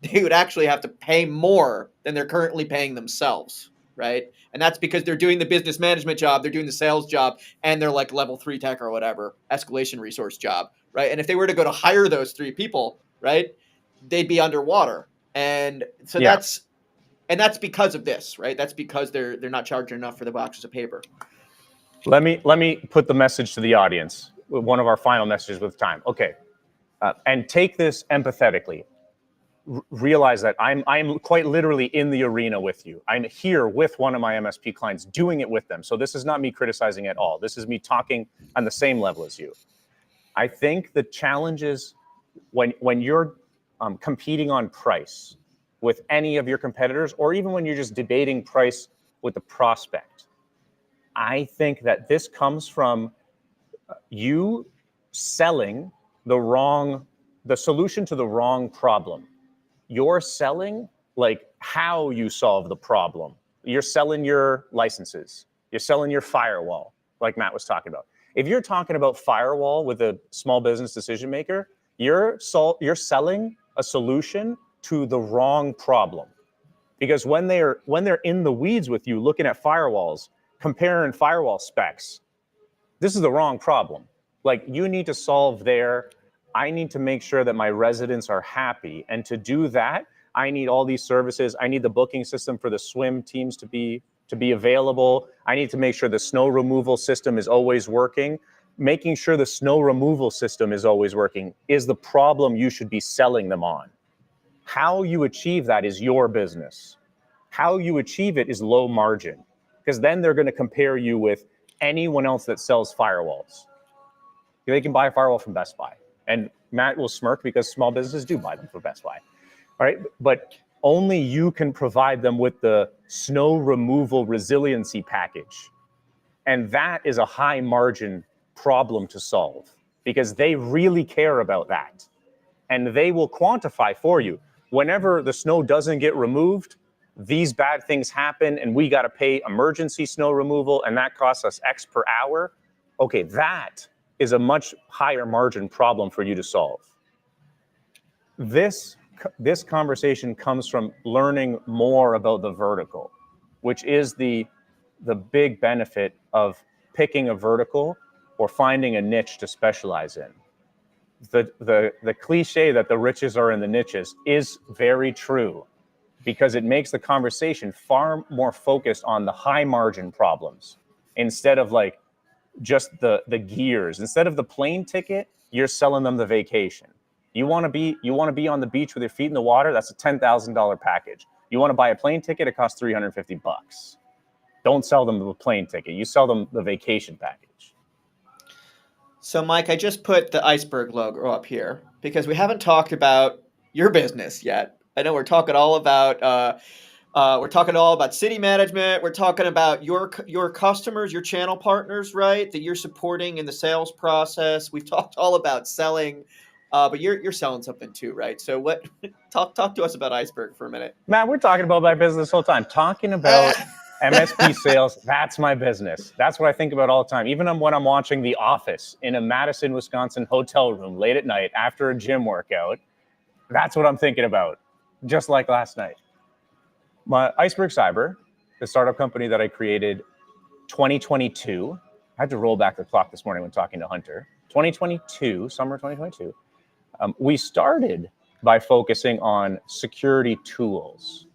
they would actually have to pay more than they're currently paying themselves, right? And that's because they're doing the business management job, they're doing the sales job, and they're like level 3 tech or whatever, escalation resource job, right? And if they were to go to hire those 3 people, right, they'd be underwater. And so that's because of this, right? That's because they're not charging enough for the boxes of paper.
Let me put the message to the audience, one of our final messages with time. Okay. And take this empathetically. Realize that I'm quite literally in the arena with you. I'm here with one of my MSP clients, doing it with them. So this is not me criticizing at all. This is me talking on the same level as you. I think the challenge is when you're competing on price with any of your competitors, or even when you're just debating price with the prospect, I think that this comes from you selling the solution to the wrong problem. You're selling like how you solve the problem. You're selling your licenses. You're selling your firewall, like Matt was talking about. If you're talking about firewall with a small business decision maker, you're selling a solution to the wrong problem. Because when they're in the weeds with you, looking at firewalls, comparing firewall specs, this is the wrong problem. Like you need to solve I need to make sure that my residents are happy. And to do that, I need all these services. I need the booking system for the swim teams to be available. I need to make sure the snow removal system is always working. Making sure the snow removal system is always working is the problem you should be selling them on. How you achieve that is your business. How you achieve it is low margin, because then they're going to compare you with anyone else that sells firewalls. They can buy a firewall from Best Buy. And Matt will smirk because small businesses do buy them from Best Buy. All right. But only you can provide them with the snow removal resiliency package. And that is a high margin problem to solve because they really care about that. And they will quantify for you. Whenever the snow doesn't get removed, these bad things happen and we got to pay emergency snow removal and that costs us X per hour. Okay, that is a much higher margin problem for you to solve. This conversation comes from learning more about the vertical, which is the big benefit of picking a vertical or finding a niche to specialize in. The cliche that the riches are in the niches is very true because it makes the conversation far more focused on the high margin problems instead of like just the gears. Instead of the plane ticket, you're selling them the vacation. You want to be on the beach with your feet in the water? That's a $10,000 package. You want to buy a plane ticket? It costs $350. Don't sell them the plane ticket. You sell them the vacation package.
So, Mike, I just put the Iceberg logo up here because we haven't talked about your business yet. I know we're talking all about city management. We're talking about your customers, your channel partners, right? That you're supporting in the sales process. We've talked all about selling, but you're selling something too, right? So, what? Talk to us about Iceberg for a minute.
Matt, we're talking about my business the whole time. Talking about MSP sales, that's my business. That's what I think about all the time. Even when I'm watching The Office in a Madison, Wisconsin hotel room late at night after a gym workout, that's what I'm thinking about, just like last night. My Iceberg Cyber, the startup company that I created 2022, I had to roll back the clock this morning when talking to Hunter. 2022, summer 2022, we started by focusing on security tools.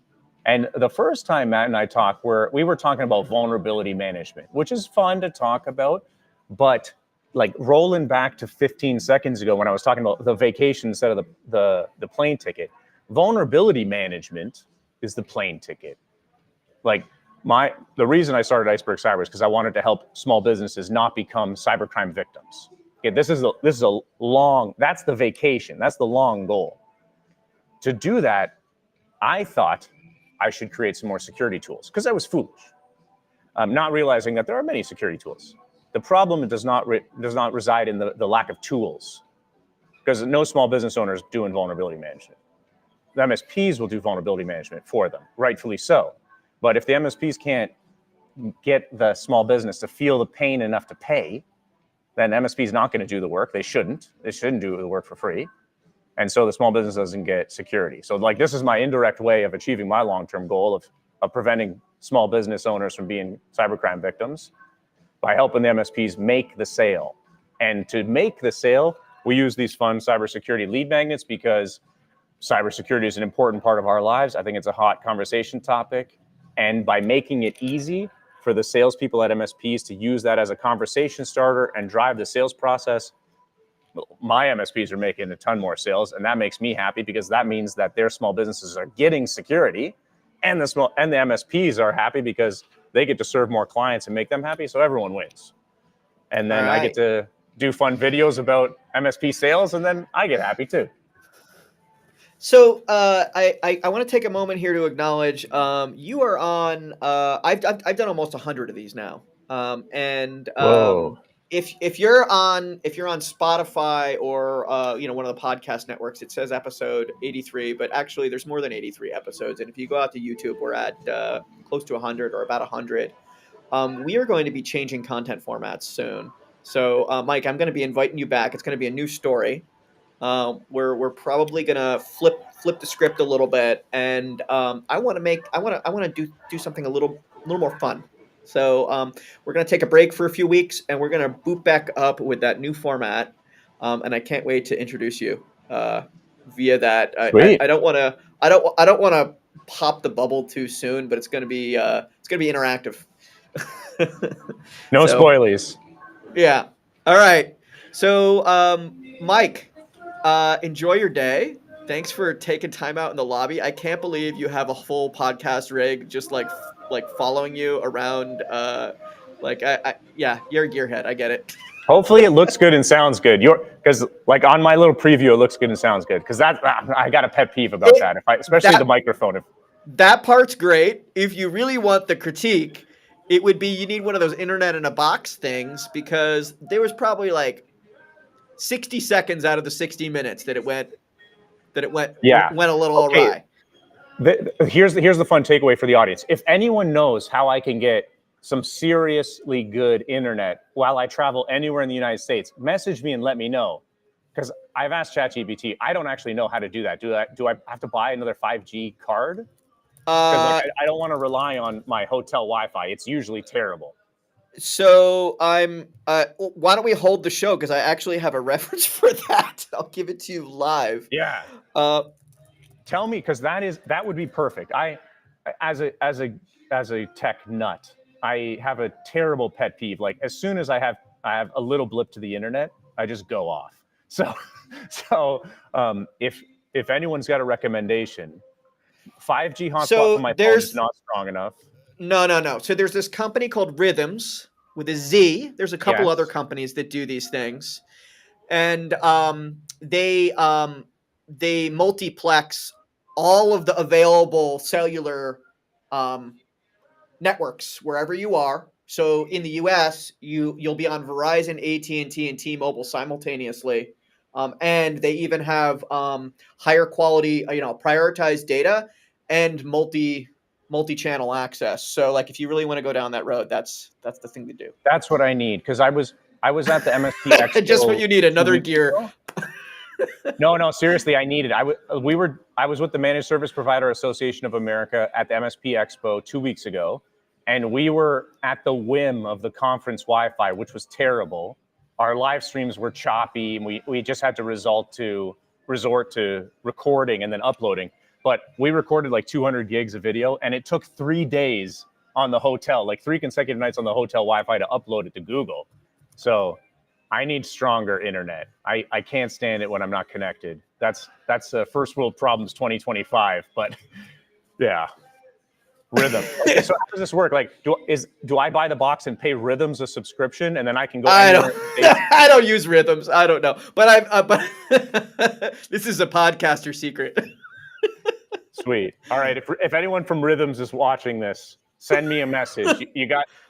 And the first time Matt and I talked, we were talking about vulnerability management, which is fun to talk about, but like rolling back to 15 seconds ago when I was talking about the vacation instead of the plane ticket, vulnerability management is the plane ticket. Like the reason I started Iceberg Cyber is because I wanted to help small businesses not become cybercrime victims. Okay, that's the vacation, that's the long goal. To do that, I thought I should create some more security tools because I was foolish, not realizing that there are many security tools. The problem does not reside in the lack of tools, because no small business owner is doing vulnerability management. The MSPs will do vulnerability management for them, rightfully so. But if the MSPs can't get the small business to feel the pain enough to pay, then MSP is not going to do the work. They shouldn't do the work for free. And so the small business doesn't get security. So like this is my indirect way of achieving my long-term goal of preventing small business owners from being cybercrime victims by helping the MSPs make the sale. And to make the sale, we use these fun cybersecurity lead magnets because cybersecurity is an important part of our lives. I think it's a hot conversation topic. And by making it easy for the salespeople at MSPs to use that as a conversation starter and drive the sales process, my MSPs are making a ton more sales, and that makes me happy because that means that their small businesses are getting security, and the MSPs are happy because they get to serve more clients and make them happy, so everyone wins. And then I get to do fun videos about MSP sales, and then I get happy too.
So I want to take a moment here to acknowledge you are on. I've done almost 100 of these now, and
Whoa.
If you're on Spotify or one of the podcast networks, it says episode 83, but actually there's more than 83 episodes. And if you go out to YouTube, we're at close to 100 or about 100. We are going to be changing content formats soon. So Mike, I'm going to be inviting you back. It's going to be a new story. We're probably gonna flip the script a little bit, and I want to do something a little more fun. So we're gonna take a break for a few weeks, and we're gonna boot back up with that new format. And I can't wait to introduce you via that.
Sweet.
I don't want to pop the bubble too soon, but it's gonna be interactive.
No spoilies.
Yeah. All right. So Mike. Enjoy your day. Thanks for taking time out in the lobby. I can't believe you have a full podcast rig just like following you around. You're a gearhead. I get it.
Hopefully it looks good and sounds good. Because like on my little preview, it looks good and sounds good. Because I got a pet peeve about that. Especially the microphone.
That part's great. If you really want the critique, it would be you need one of those internet in a box things, because there was probably like 60 seconds out of the 60 minutes that it went
Yeah.
went a little awry.
Here's the fun takeaway for the audience. If anyone knows how I can get some seriously good internet while I travel anywhere in the United States, message me and let me know. Because I've asked ChatGPT, I don't actually know how to do that. Do I have to buy another 5G card? Because I don't want to rely on my hotel Wi-Fi. It's usually terrible.
So I'm. Why don't we hold the show? Because I actually have a reference for that. I'll give it to you live.
Yeah. Tell me, because that would be perfect. As a tech nut, I have a terrible pet peeve. Like as soon as I have a little blip to the internet, I just go off. So if anyone's got a recommendation, 5G hotspot from my phone is not strong enough.
No. So there's this company called Rhythms with a Z. There's a couple other companies that do these things, and they multiplex all of the available cellular networks wherever you are. So in the U.S., you'll be on Verizon, AT&T, and T-Mobile simultaneously, and they even have higher quality, prioritized data and multi-channel access. So like if you really want to go down that road, that's the thing to do.
That's what I need, because I was at the MSP Expo.
Just what you need, another gear.
No, seriously, I need it. I was with the Managed Service Provider Association of America at the MSP Expo 2 weeks ago, and we were at the whim of the conference Wi-Fi, which was terrible. Our live streams were choppy, and we just had to resort to recording and then uploading. But we recorded like 200 gigs of video, and it took 3 days on the hotel, like 3 consecutive nights on the hotel Wi-Fi to upload it to Google. So I need stronger internet. I can't stand it when I'm not connected. That's first world problems 2025. But yeah, Rhythm. Okay, so how does this work? Like, do I buy the box and pay Rhythms a subscription, and then I can go?
I don't use Rhythms. I don't know, but but this is a podcaster secret.
Sweet. All right. If anyone from Rhythms is watching this, send me a message.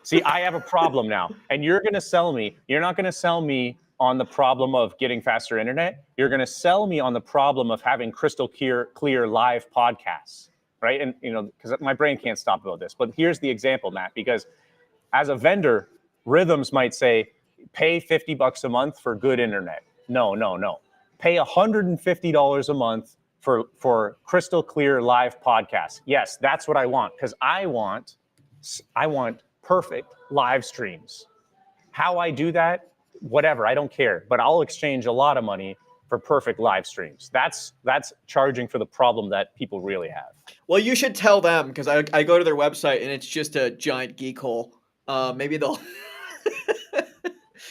See, I have a problem now, and you're going to sell me. You're not going to sell me on the problem of getting faster internet. You're going to sell me on the problem of having crystal clear live podcasts, right? And because my brain can't stop about this. But here's the example, Matt, because as a vendor, Rhythms might say, pay $50 a month for good internet. No. Pay $150 a month for crystal clear live podcasts. Yes, that's what I want, because I want perfect live streams. How I do that, whatever, I don't care, but I'll exchange a lot of money for perfect live streams. That's charging for the problem that people really have.
Well, you should tell them, because I go to their website and it's just a giant geek hole. Maybe they'll.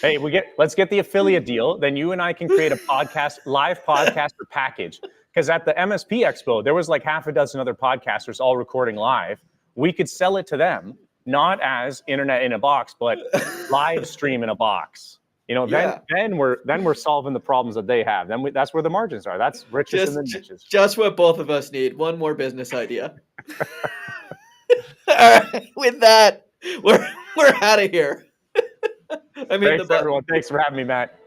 Hey, let's get the affiliate deal. Then you and I can create a live podcaster package. Because at the MSP Expo, there was like half a dozen other podcasters all recording live. We could sell it to them, not as internet in a box, but live stream in a box. Then we're solving the problems that they have. Then that's where the margins are. That's riches in the niches.
Just what both of us need. One more business idea. All right, with that, we're out of here.
Thanks, everyone. Thanks for having me, Matt.